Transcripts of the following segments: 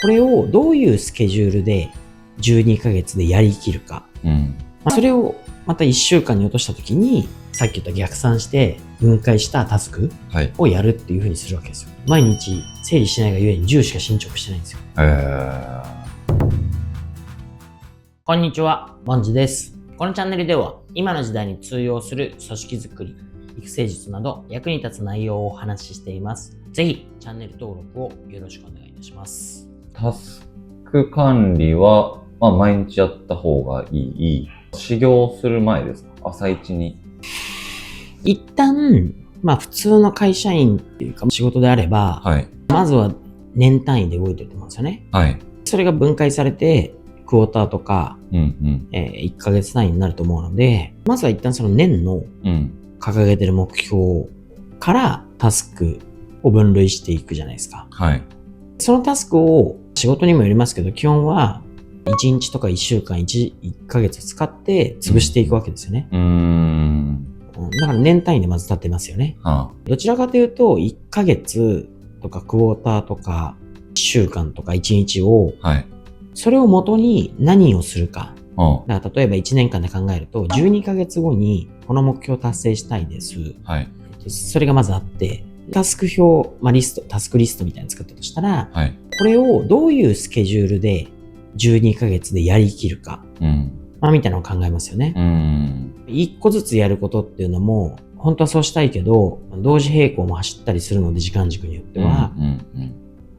これをどういうスケジュールで12ヶ月でやりきるか。それをまた1週間に落とした時に、さっき言った逆算して分解したタスクをやるっていう風にするわけですよ。毎日整理しないがゆえに10しか進捗してないんですよ。こんにちは、モンジです。このチャンネルでは今の時代に通用する組織づくり、育成術など役に立つ内容をお話ししています。ぜひチャンネル登録をよろしくお願いいたします。タスク管理は、毎日やった方がいい。始業する前ですか？朝一に。一旦、普通の会社員っていうか仕事であれば、まずは年単位で動いてると思うんですよね。それが分解されて、クォーターとか、1ヶ月単位になると思うので、まずは一旦その年の掲げてる目標からタスクを分類していくじゃないですか。そのタスクを仕事にもよりますけど、基本は1日とか1週間、1ヶ月使って潰していくわけですよね。だから年単位でまず立ってますよね。どちらかというと、1ヶ月とかクォーターとか1週間とか1日を、それを元に何をするか。だから例えば1年間で考えると、12ヶ月後にこの目標を達成したいです。それがまずあって、タスク表、タスクリストみたいに作ったとしたら、これをどういうスケジュールで12ヶ月でやりきるか。みたいなのを考えますよね。一個ずつやることっていうのも、本当はそうしたいけど、同時並行も走ったりするので、時間軸によっては。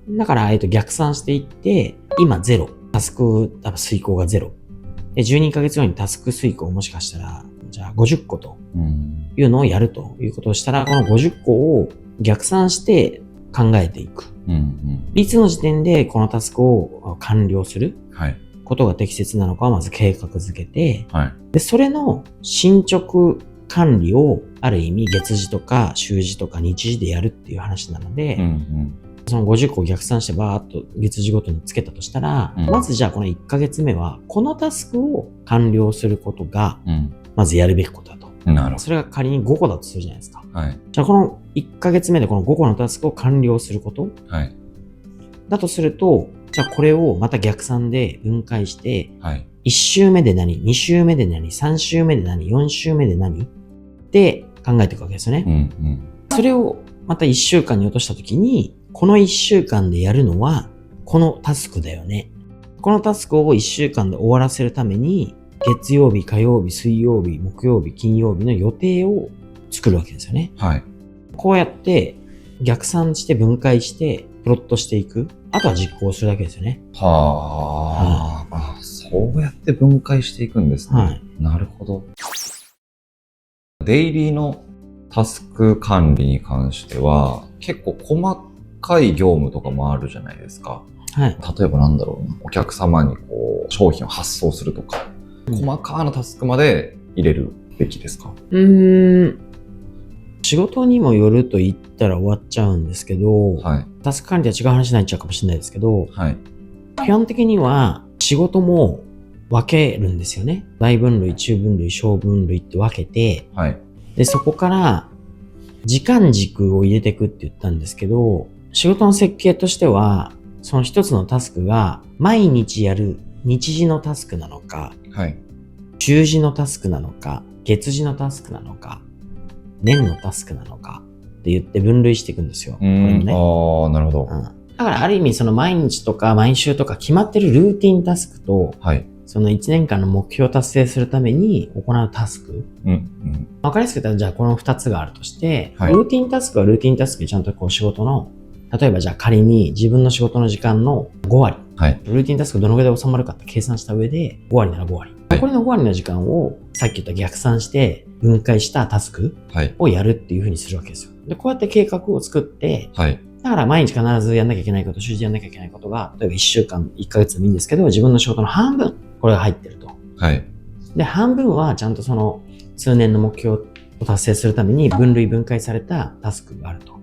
だから、逆算していって、今0。タスク遂行が0。で、12ヶ月後にタスク遂行をもしかしたら、じゃあ50個というのをやるということをしたら、この50個を逆算して考えていく。いつの時点でこのタスクを完了することが適切なのかをまず計画づけて、で、それの進捗管理をある意味月次とか週次とか日時でやるっていう話なので、その50個を逆算してバーっと月次ごとにつけたとしたら、まずじゃあこの1ヶ月目はこのタスクを完了することがまずやるべきことだと。それが仮に5個だとするじゃないですか。じゃあこの1ヶ月目でこの5個のタスクを完了すること、だとすると、じゃあこれをまた逆算で分解して、1週目で何、2週目で何、3週目で何、4週目で何って考えていくわけですよね。それをまた1週間に落としたときに、この1週間でやるのはこのタスクだよね。このタスクを1週間で終わらせるために、月曜日、火曜日、水曜日、木曜日、金曜日の予定を作るわけですよね。こうやって逆算して分解してプロットしていく。あとは実行するだけですよね。そうやって分解していくんですね。なるほど。デイリーのタスク管理に関しては、結構細かい業務とかもあるじゃないですか。例えばお客様に商品を発送するとか、細かなタスクまで入れるべきですか？仕事にもよると言ったら終わっちゃうんですけど、タスク管理とは違う話になっちゃうかもしれないですけど、基本的には仕事も分けるんですよね。大分類、中分類、小分類って分けて、で、そこから時間軸を入れていくって言ったんですけど、仕事の設計としては、その一つのタスクが毎日やる日時のタスクなのか、週次のタスクなのか、月次のタスクなのか、年のタスクなのかって言って分類していくんですよ。これもね。なるほど。だからある意味その毎日とか毎週とか決まってるルーティンタスクと、その1年間の目標を達成するために行うタスク。わかりやすく言ったらじゃあこの2つがあるとして、ルーティンタスクはルーティンタスクにちゃんと仕事の、例えばじゃあ仮に自分の仕事の時間の5割。ルーティンタスクどのぐらいで収まるかって計算した上で5割なら5割。これの5割の時間をさっき言った逆算して分解したタスクをやるっていう風にするわけですよ。で、こうやって計画を作って、だから毎日必ずやんなきゃいけないこと、週次やんなきゃいけないことが、例えば1週間、1ヶ月でもいいんですけど、自分の仕事の半分、これが入ってると。で、半分はちゃんとその数年の目標を達成するために分類分解されたタスクがあると。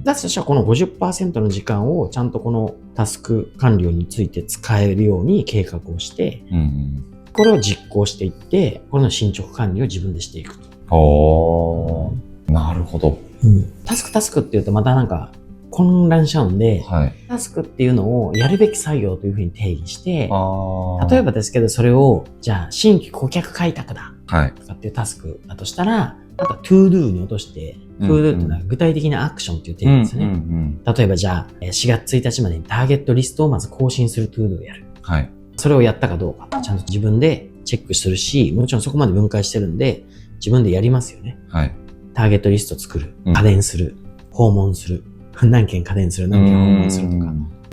だとしたらこの 50% の時間をちゃんとこのタスク完了について使えるように計画をして、これを実行していって、これの進捗管理を自分でしていくと。なるほど。タスクって言うとまた混乱しちゃうんで、はい。タスクっていうのをやるべき作業というふうに定義して、あ例えばですけど、それを、じゃあ、新規顧客開拓だ。はい。とかっていうタスクだとしたら、あとは to do に落として、to do っていうのは具体的なアクションっていう定義ですね。例えばじゃあ、4月1日までにターゲットリストをまず更新する to do をやる。はい。それをやったかどうか、ちゃんと自分でチェックするし、もちろんそこまで分解してるんで、自分でやりますよね。はい。ターゲットリスト作る、家電する、訪問する、何件家電する、何件訪問するとか。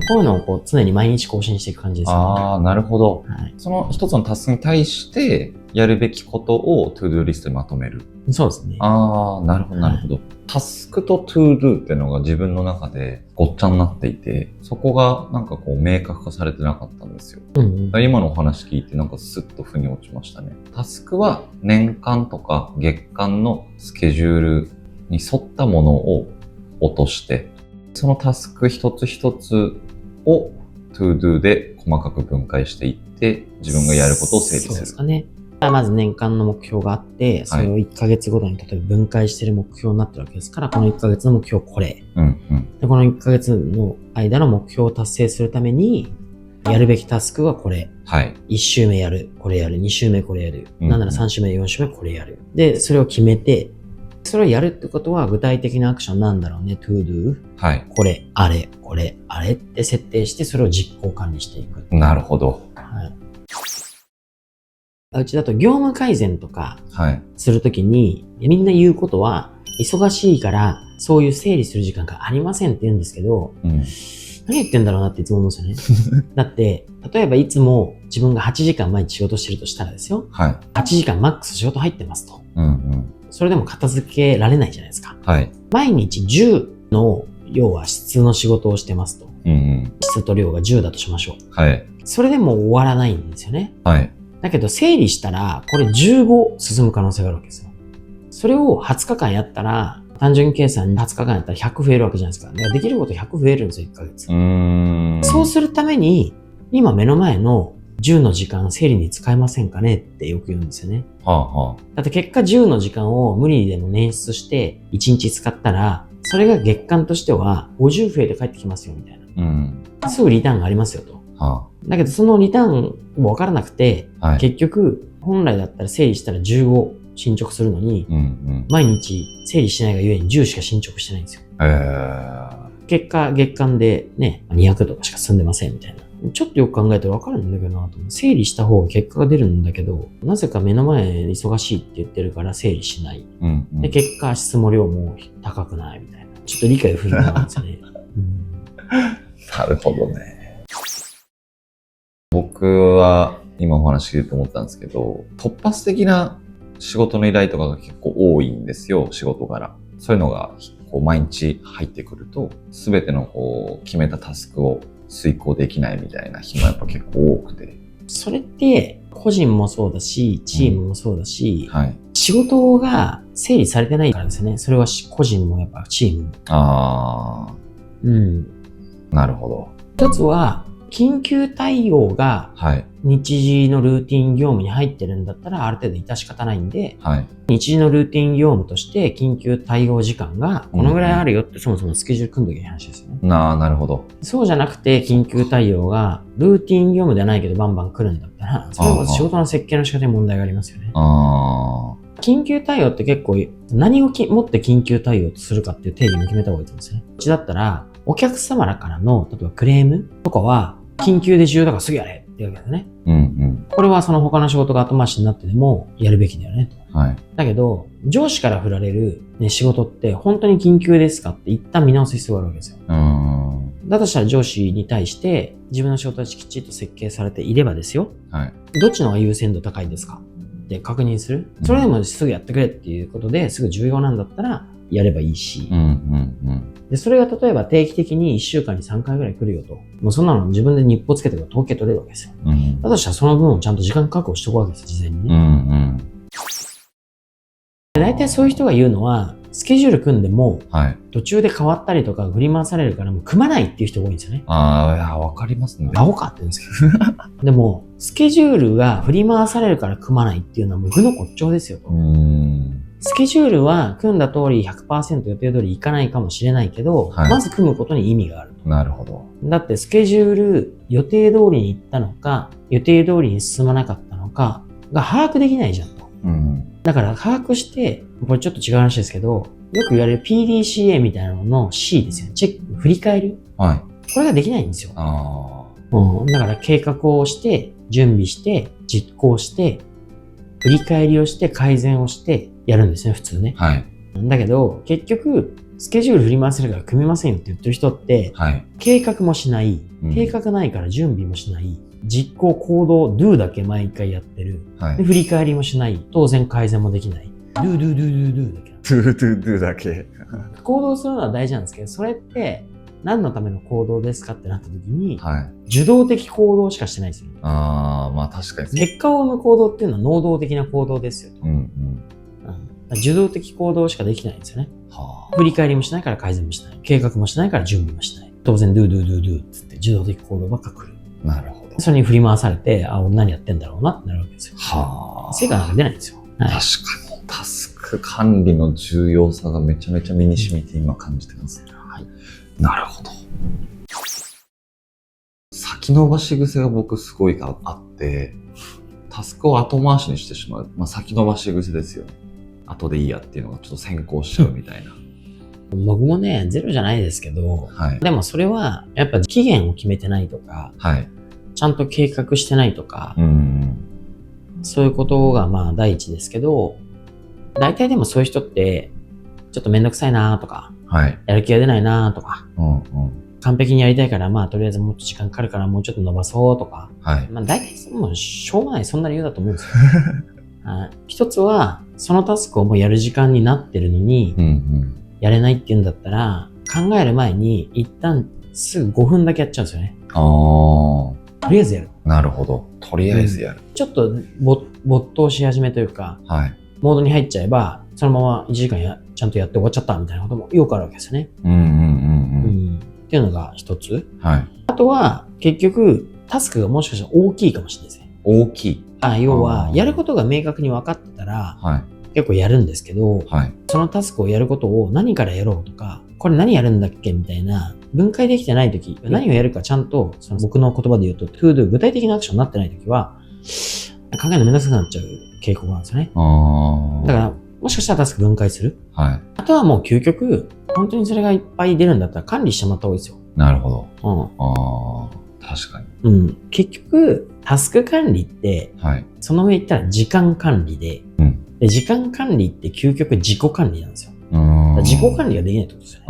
こういうのをこう常に毎日更新していく感じですよね。ああ、なるほど。はい、その一つのタスクに対してやるべきことをトゥードゥリストにまとめる。そうですね。ああ、なるほど、なるほど。はい、タスクとトゥードゥっていうのが自分の中でごっちゃになっていて、そこがなんかこう明確化されてなかったんですよ。今のお話聞いてなんかスッと腑に落ちましたね。タスクは年間とか月間のスケジュールに沿ったものを落として、そのタスク一つ一つを to do で細かく分解していって自分がやることを整理する。そうですかね。まず年間の目標があって、それを1ヶ月ごとに例えば分解している目標になってるわけですから、この1ヶ月の目標これ。でこの1ヶ月の間の目標を達成するために、やるべきタスクはこれ。はい。1週目やる、これやる。2週目これやる。なんなら3週目、4週目これやる。で、それを決めて、それをやるってことは具体的なアクションなんだろうね、to do。はい。これ、あれ、これ、あれって設定して、それを実行管理していく。なるほど。はい。うちだと業務改善とかするときに、みんな言うことは、忙しいからそういう整理する時間がありませんって言うんですけど、何言ってんだろうなっていつも思うんですよね。だって、例えばいつも自分が8時間毎日仕事してるとしたらですよ。はい。8時間マックス仕事入ってますと。それでも片付けられないじゃないですか。はい。毎日10の、要は質の仕事をしてますと。質と量が10だとしましょう。はい。それでも終わらないんですよね。はい。だけど整理したら、これ15進む可能性があるわけですよ。それを20日間やったら、単純計算20日間やったら100増えるわけじゃないですか。だからできること100増えるんですよ、1ヶ月。そうするために、今目の前の10の時間整理に使えませんかねってよく言うんですよね。だって結果10の時間を無理にでも捻出して1日使ったら、それが月間としては50増えて帰ってきますよみたいな。すぐリターンがありますよと。だけどそのリターンも分からなくて、結局本来だったら整理したら15進捗するのに、毎日整理しないがゆえに10しか進捗してないんですよ。結果月間でね、200とかしか進んでませんみたいな。ちょっとよく考えたら分かるんだけどなと思う。整理した方が結果が出るんだけど、なぜか目の前忙しいって言ってるから整理しない。で結果質も量も高くないみたいな。ちょっと理解不能なんですよね。なるほどね。僕は今お話聞いて思ったんですけど、突発的な仕事の依頼とかが結構多いんですよ、仕事柄。そういうのがこう毎日入ってくると、すべてのこう決めたタスクを遂行できないみたいな日もやっぱ結構多くて。それって個人もそうだし、チームもそうだし、仕事が整理されてないからですよね。それは個人もやっぱチームも。なるほど。一つは、緊急対応が日時のルーティン業務に入ってるんだったらある程度致し方ないんで、日時のルーティン業務として緊急対応時間がこのぐらいあるよってそもそもスケジュール組んどきゃいい話ですよね。なるほど。そうじゃなくて緊急対応がルーティン業務ではないけどバンバン来るんだったら、それは仕事の設計の仕方に問題がありますよね。緊急対応って結構何をもって緊急対応とするかっていう定義も決めた方がいいと思うんですよね。うちだったらお客様らからの例えばクレームとかは緊急で重要だからすぐやれっていうわけだね。これはその他の仕事が後回しになってでもやるべきだよね。だけど、上司から振られる、仕事って本当に緊急ですかって一旦見直す必要があるわけですよ。だとしたら上司に対して自分の仕事がきちっと設計されていればですよ。どっちの方が優先度高いですかって確認する。それでもすぐやってくれっていうことですぐ重要なんだったらやればいいし。で、それが例えば定期的に1週間に3回ぐらい来るよと。もうそんなの自分で日報つけて統計取れるわけですよ。だとしたらその分をちゃんと時間確保しておくわけですよ、事前にね。大体そういう人が言うのは、スケジュール組んでも、途中で変わったりとか振り回されるからもう組まないっていう人が多いんですよね。わかりますね。アホかって言うんですけど。でも、スケジュールが振り回されるから組まないっていうのはもう愚の骨頂ですよと。スケジュールは組んだ通り 100% 予定通りいかないかもしれないけど、まず組むことに意味があると。なるほど。だってスケジュール予定通りに行ったのか、予定通りに進まなかったのかが把握できないじゃんと。だから把握して、これちょっと違う話ですけど、よく言われる PDCA みたいなのの C ですよね。チェック、振り返り。これができないんですよ。だから計画をして、準備して、実行して、振り返りをして、改善をしてやるんですね、普通ね。だけど、結局、スケジュール振り回せるから組みませんよって言ってる人って、計画もしない、計画ないから準備もしない、実行、行動、do だけ毎回やってる。で、振り返りもしない。当然改善もできない。do だけ。do だけ。行動するのは大事なんですけど、それって何のための行動ですかってなった時に、受動的行動しかしてないですよ。まあ確かに。結果を生む行動っていうのは能動的な行動ですよと。受動的行動しかできないんですよね。振り返りもしないから改善もしない。計画もしないから準備もしない。当然 do っつって受動的行動ばっか来る。なるほど。それに振り回されて、俺何やってんだろうなってなるわけですよ。成果なんか出ないんですよ。確かに。タスク管理の重要さがめちゃめちゃ身に染みて今感じてます。なるほど。先延ばし癖が僕すごいあって、タスクを後回しにしてしまう。先延ばし癖ですよね。後でいいやっていうのがちょっと先行しちゃうみたいな。僕もね、ゼロじゃないですけど、でもそれはやっぱ期限を決めてないとか、ちゃんと計画してないとか、そういうことが第一ですけど、大体でもそういう人って、ちょっとめんどくさいなとか、やる気が出ないなとか、完璧にやりたいから、とりあえずもっと時間かかるからもうちょっと伸ばそうとか、大体もうしょうがないそんな理由だと思うんですよ。一つは、そのタスクをもうやる時間になってるのに、やれないって言うんだったら、考える前に一旦すぐ5分だけやっちゃうんですよね。とりあえずやる。なるほど。とりあえずやる。ちょっと没頭し始めというか、モードに入っちゃえば、そのまま1時間ちゃんとやって終わっちゃったみたいなこともよくあるわけですよね。っていうのが一つ。あとは、結局、タスクがもしかしたら大きいかもしれないですね。大きい。要は、やることが明確に分かってたら、結構やるんですけど、そのタスクをやることを何からやろうとか、これ何やるんだっけみたいな、分解できてないとき、何をやるかちゃんと、その僕の言葉で言うと、to do、具体的なアクションになってないときは、考えるのめんどくさくなっちゃう傾向があるんですよね。だから、もしかしたらタスク分解する。あとはもう究極、本当にそれがいっぱい出るんだったら管理してもらった方がいいですよ。なるほど。確かに。結局、タスク管理って、その上言ったら時間管理で、時間管理って究極自己管理なんですよ。自己管理ができないってことですよね。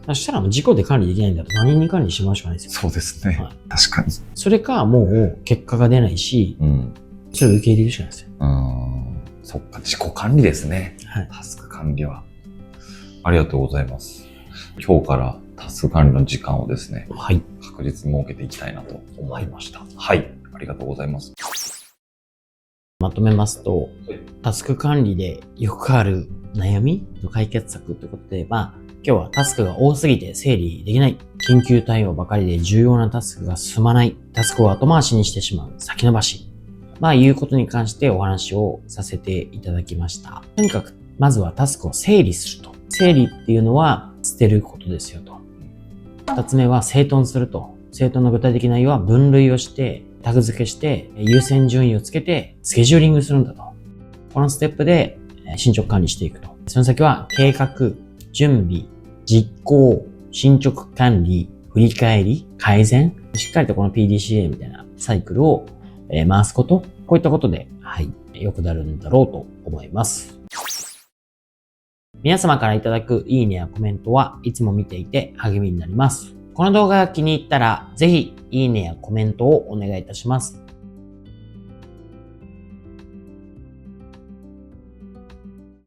そしたらもう自己で管理できないんだと他人に管理してもらうしかないですよ。そうですね。確かに。それかもう結果が出ないし、それを受け入れるしかないですよ。そっか、自己管理ですね。タスク管理は。ありがとうございます。今日からタスク管理の時間をですね、確実に設けていきたいなと思いました。ありがとうございます。まとめますと、タスク管理でよくある悩みの解決策ということで、今日はタスクが多すぎて整理できない、緊急対応ばかりで重要なタスクが進まない、タスクを後回しにしてしまう、先延ばし、いうことに関してお話をさせていただきました。とにかく、まずはタスクを整理すると。整理っていうのは捨てることですよと。二つ目は整頓すると。整頓の具体的な内容は分類をして、タグ付けして、優先順位をつけて、スケジューリングするんだと。このステップで進捗管理していくと。その先は計画、準備、実行、進捗管理、振り返り、改善。しっかりとこの PDCA みたいなサイクルを回すこと。こういったことで、良くなるんだろうと思います。皆様からいただくいいねやコメントはいつも見ていて励みになります。この動画が気に入ったら、ぜひいいねやコメントをお願いいたします。